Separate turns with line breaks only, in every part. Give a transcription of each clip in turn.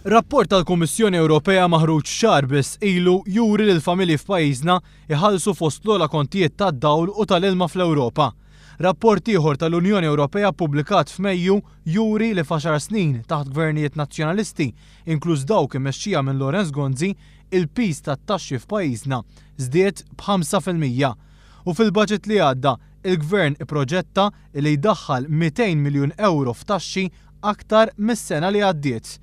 Rapport tal-Kummissjoni Ewropea maħruġ xahar biss ilu juri li l-familji f'pajjiżna iħallsu fost l-ogħla kontijiet tad-dawl u tal-ilma fl-Ewropa. Rapport ieħor tal-Unjoni Ewropea ppubblikat f'Mejju juri li f'għaxar snin taħt gvernijiet nazzjonalisti, inkluż dawk immexxija minn Lorenz Gonzi, il-piż tat-taxxi f'pajjiżna żdied b'5%. U fil-baġit li għadda, il-Gvern ipproġetta li jdaħħal 200 miljun euro f'taxxi aktar mis-sena li għaddiet.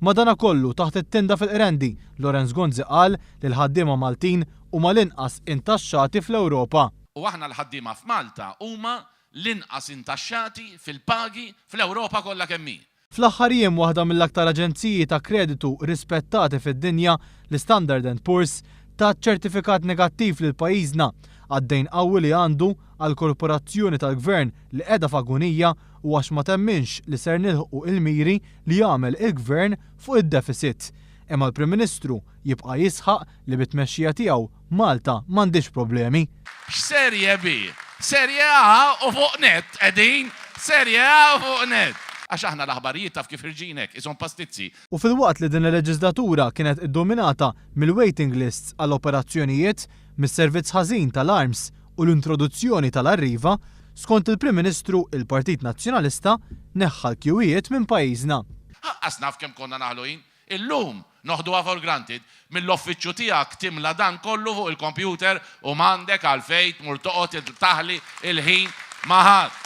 Madankollu taħt it-tenda fil-Qrendi, Lorenz Gonzi qal li l-ħaddiema Maltin huma l-inqas intaxxati fl-Ewropa.
U aħna l-ħaddiema f'Malta huma l-inqas intaxxati fil-pagi fl-Ewropa kollha kemm hi.
Fl-aħħar jiem waħda mill-aktar aġenziji ta' kreditu rispettati fid-dinja, l-Standard & Poor's, tat ċertifikat negattiv lil pajjiżna għad-dejn qawwi li għandu għall korporazzjoni tal-Gvern li qiegħda f'agonija u għax ma temminx li ser nilħqu il-miri li jagħmel il-Gvern fuq id-deficit. Imma l-Prim Ministru jibqa' jisħaq li bit-tmexxija tiegħu Malta m'għandix problemi.
Serje B, serje A u fuq net qegħdin, serje A u fuq net. Għax aħna l-aħbarijiet taf kif irġinek, ishom pastizzi.
U fil-waqt li din il-leġislatura kienet iddominata mill-waiting lists għall-operazzjonijiet, mis-servizz ħażin tal-arms u l-introduzzjoni tal-arriva, skont il-Prim Ministru il-Partit Nazzjonalista neħħa l-kjuwiet minn pajjiżna.
Ħaqqas naf kemm konna naħluin, illum noħduha for granted mill-offiċċju tiegħek timla dan kollu fuq il-kompjuter u m'għandek għalfejn tmur toqgħod taħli il-ħin ma' ħadd.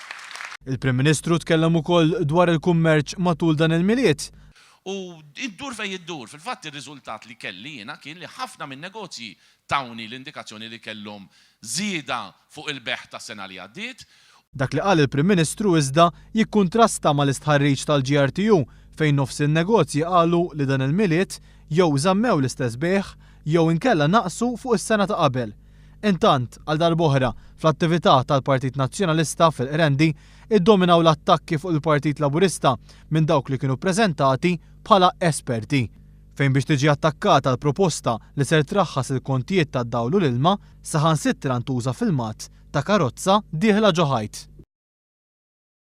Il-Prim Ministru tkellem ukoll dwar il-kummerċ matul dan il-miliet.
U iddur fejn iddur, fil-fatt ir-riżultat li kelli jiena kien li ħafna minn negozji tawni l-indikazzjoni li kellhom żieda fuq il-beħ tas-sena li għaddiet.
Dak li qal il-Prim Ministru iżda jikkuntrasta mal-istħarriġ tal-GRTU fejn nofs in-negozji qalu li dan il-miliet jew żammew l-istess beħ jew inkella naqsu fuq is-sena ta' qabel. Intant, għal darb'oħra, fl-attività tal-Partit Nazzjonalista fil-Qrendi iddominaw l-attakki fuq il-Partit Laburista minn dawk li kienu ppreżentati bħala esperti. Fejn biex tiġi attakkata l-proposta li ser traħħas il-kontijiet tad-dawl u l-ilma saħansittra ntuża filmat ta' karozza dieħla ġo ħajt.